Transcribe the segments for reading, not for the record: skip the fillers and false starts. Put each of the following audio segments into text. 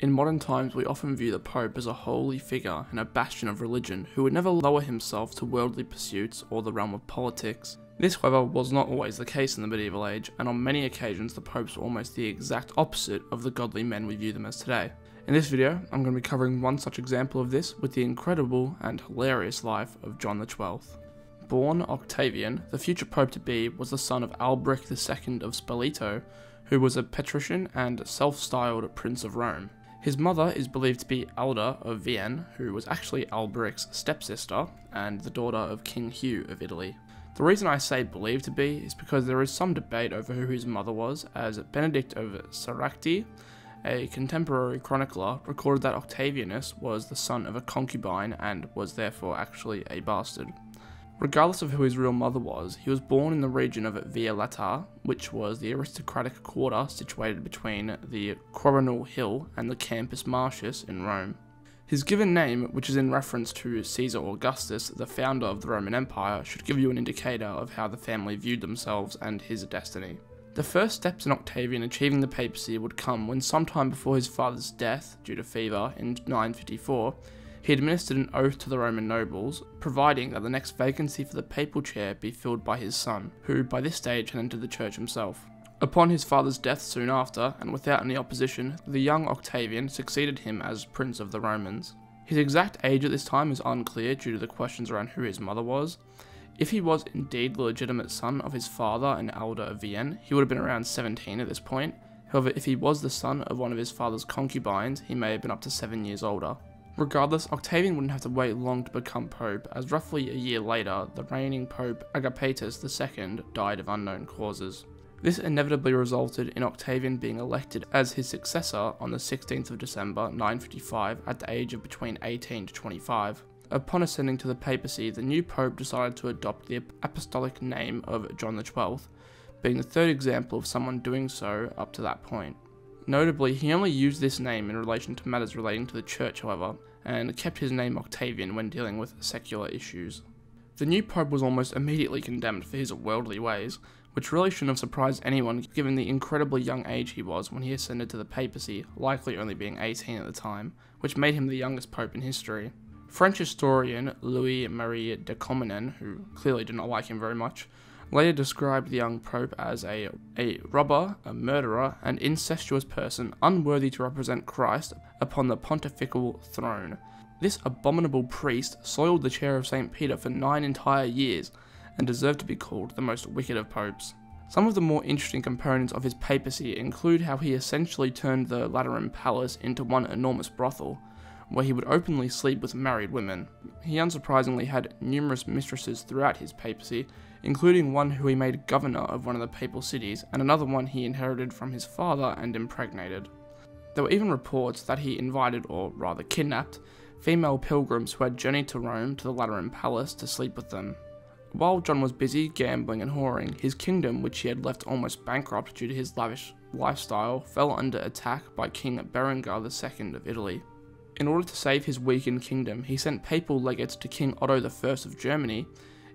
In modern times, we often view the Pope as a holy figure and a bastion of religion who would never lower himself to worldly pursuits or the realm of politics. This, however, was not always the case in the medieval age, and on many occasions the popes were almost the exact opposite of the godly men we view them as today. In this video, I'm going to be covering one such example of this with the incredible and hilarious life of John XII. Born Octavian, the future pope-to-be was the son of Alberic II of Spoleto, who was a patrician and self-styled Prince of Rome. His mother is believed to be Alda of Vienne, who was actually Alberic's stepsister and the daughter of King Hugh of Italy. The reason I say believed to be is because there is some debate over who his mother was, as Benedict of Siracti, a contemporary chronicler, recorded that Octavianus was the son of a concubine and was therefore actually a bastard. Regardless of who his real mother was, he was born in the region of Via Lata, which was the aristocratic quarter situated between the Quirinal Hill and the Campus Martius in Rome. His given name, which is in reference to Caesar Augustus, the founder of the Roman Empire, should give you an indicator of how the family viewed themselves and his destiny. The first steps in Octavian achieving the papacy would come when sometime before his father's death, due to fever, in 954, he administered an oath to the Roman nobles, providing that the next vacancy for the papal chair be filled by his son, who by this stage had entered the church himself. Upon his father's death soon after, and without any opposition, the young Octavian succeeded him as Prince of the Romans. His exact age at this time is unclear due to the questions around who his mother was. If he was indeed the legitimate son of his father and Alda of Vienne, he would have been around 17 at this point. However, if he was the son of one of his father's concubines, he may have been up to 7 years older. Regardless, Octavian wouldn't have to wait long to become pope, as roughly a year later, the reigning pope Agapetus II died of unknown causes. This inevitably resulted in Octavian being elected as his successor on the 16th of December 955 at the age of between 18 to 25. Upon ascending to the papacy, the new pope decided to adopt the apostolic name of John XII, being the third example of someone doing so up to that point. Notably, he only used this name in relation to matters relating to the church, however, and kept his name Octavian when dealing with secular issues. The new pope was almost immediately condemned for his worldly ways, which really shouldn't have surprised anyone given the incredibly young age he was when he ascended to the papacy, likely only being 18 at the time, which made him the youngest pope in history. French historian Louis-Marie de Comines, who clearly did not like him very much, later described the young pope as a robber, a murderer, and incestuous person unworthy to represent Christ upon the pontifical throne. This abominable priest soiled the chair of St. Peter for 9 entire years, and deserved to be called the most wicked of popes. Some of the more interesting components of his papacy include how he essentially turned the Lateran Palace into one enormous brothel, where he would openly sleep with married women. He unsurprisingly had numerous mistresses throughout his papacy, including one who he made governor of one of the papal cities, and another one he inherited from his father and impregnated. There were even reports that he invited, or rather kidnapped, female pilgrims who had journeyed to Rome to the Lateran Palace to sleep with them. While John was busy gambling and whoring, his kingdom, which he had left almost bankrupt due to his lavish lifestyle, fell under attack by King Berengar II of Italy. In order to save his weakened kingdom, he sent papal legates to King Otto I of Germany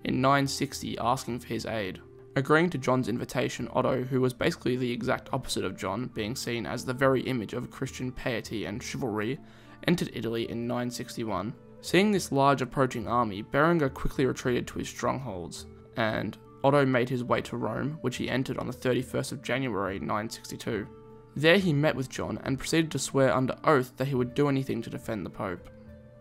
in 960 asking for his aid. Agreeing to John's invitation, Otto, who was basically the exact opposite of John, being seen as the very image of Christian piety and chivalry, entered Italy in 961. Seeing this large approaching army, Berengar quickly retreated to his strongholds, and Otto made his way to Rome, which he entered on the 31st of January 962. There he met with John and proceeded to swear under oath that he would do anything to defend the Pope.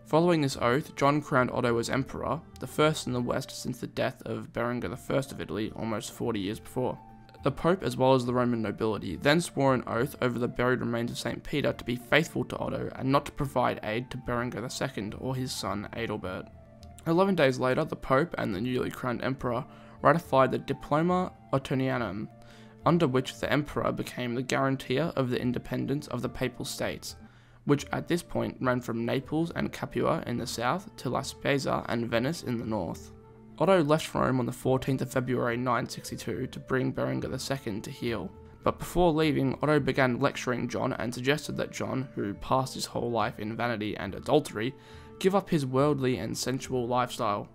Following this oath, John crowned Otto as emperor, the first in the West since the death of Berengar I of Italy almost 40 years before. The Pope, as well as the Roman nobility, then swore an oath over the buried remains of St. Peter to be faithful to Otto and not to provide aid to Berengar II or his son Adalbert. 11 days later, the Pope and the newly crowned emperor ratified the Diploma Ottonianum, under which the emperor became the guarantor of the independence of the Papal States, which at this point ran from Naples and Capua in the south to La Spezia and Venice in the north. Otto left Rome on the 14th of February 962 to bring Berengar II to heel, but before leaving, Otto began lecturing John and suggested that John, who passed his whole life in vanity and adultery, give up his worldly and sensual lifestyle.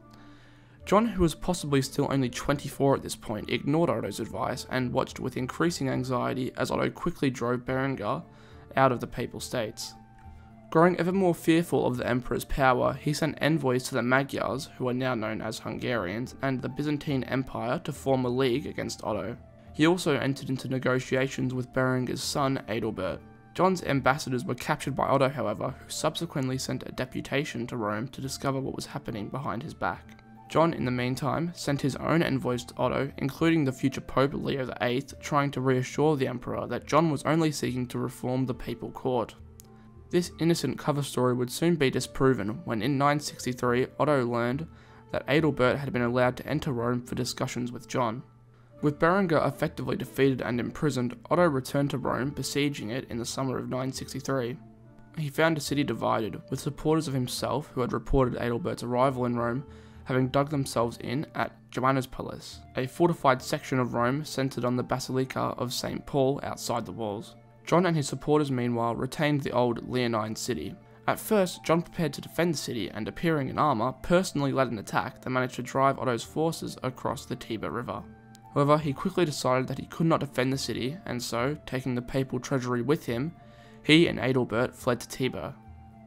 John, who was possibly still only 24 at this point, ignored Otto's advice and watched with increasing anxiety as Otto quickly drove Berengar out of the Papal States. Growing ever more fearful of the emperor's power, he sent envoys to the Magyars, who are now known as Hungarians, and the Byzantine Empire to form a league against Otto. He also entered into negotiations with Berengar's son, Adalbert. John's ambassadors were captured by Otto, however, who subsequently sent a deputation to Rome to discover what was happening behind his back. John, in the meantime, sent his own envoys to Otto, including the future Pope Leo VIII, trying to reassure the emperor that John was only seeking to reform the papal court. This innocent cover story would soon be disproven when in 963 Otto learned that Adalbert had been allowed to enter Rome for discussions with John. With Berengar effectively defeated and imprisoned, Otto returned to Rome, besieging it in the summer of 963. He found the city divided, with supporters of himself who had reported Adalbert's arrival in Rome having dug themselves in at Joannespolis, a fortified section of Rome centred on the Basilica of St. Paul outside the walls. John and his supporters meanwhile retained the old Leonine city. At first, John prepared to defend the city and, appearing in armour, personally led an attack that managed to drive Otto's forces across the Tiber River. However, he quickly decided that he could not defend the city, and so, taking the papal treasury with him, he and Adalbert fled to Tiber.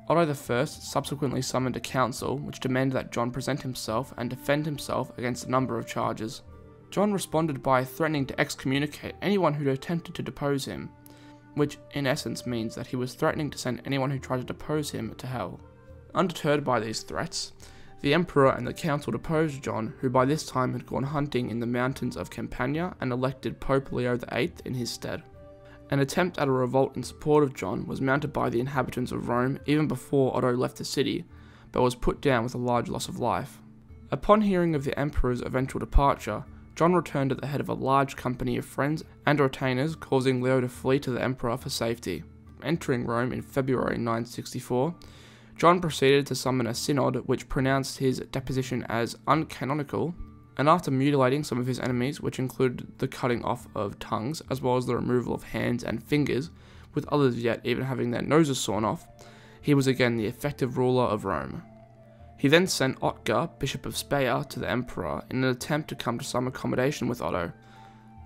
Otto I subsequently summoned a council which demanded that John present himself and defend himself against a number of charges. John responded by threatening to excommunicate anyone who attempted to depose him, which in essence means that he was threatening to send anyone who tried to depose him to hell. Undeterred by these threats, the emperor and the council deposed John, who by this time had gone hunting in the mountains of Campania, and elected Pope Leo VIII in his stead. An attempt at a revolt in support of John was mounted by the inhabitants of Rome even before Otto left the city, but was put down with a large loss of life. Upon hearing of the emperor's eventual departure, John returned at the head of a large company of friends and retainers, causing Leo to flee to the emperor for safety. Entering Rome in February 964, John proceeded to summon a synod which pronounced his deposition as uncanonical, and after mutilating some of his enemies, which included the cutting off of tongues, as well as the removal of hands and fingers, with others yet even having their noses sawn off, he was again the effective ruler of Rome. He then sent Otger, Bishop of Speyer, to the emperor in an attempt to come to some accommodation with Otto.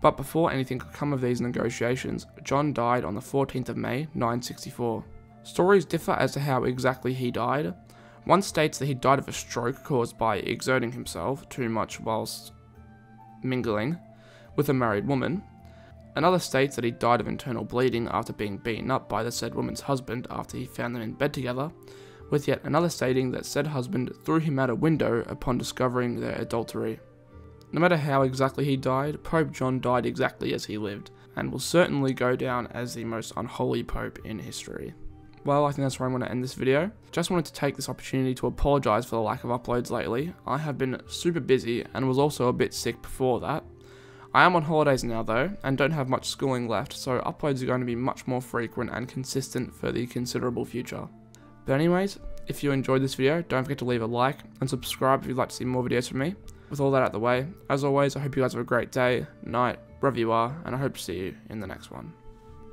But before anything could come of these negotiations, John died on the 14th of May, 964. Stories differ as to how exactly he died. One states that he died of a stroke caused by exerting himself too much whilst mingling with a married woman. Another states that he died of internal bleeding after being beaten up by the said woman's husband after he found them in bed together, with yet another stating that said husband threw him out a window upon discovering their adultery. No matter how exactly he died, Pope John died exactly as he lived, and will certainly go down as the most unholy pope in history. Well, I think that's where I'm going to end this video. Just wanted to take this opportunity to apologise for the lack of uploads lately. I have been super busy and was also a bit sick before that. I am on holidays now though, and don't have much schooling left, so uploads are going to be much more frequent and consistent for the considerable future. But anyways, if you enjoyed this video, don't forget to leave a like and subscribe if you'd like to see more videos from me. With all that out of the way, as always, I hope you guys have a great day, night, wherever you are, and I hope to see you in the next one.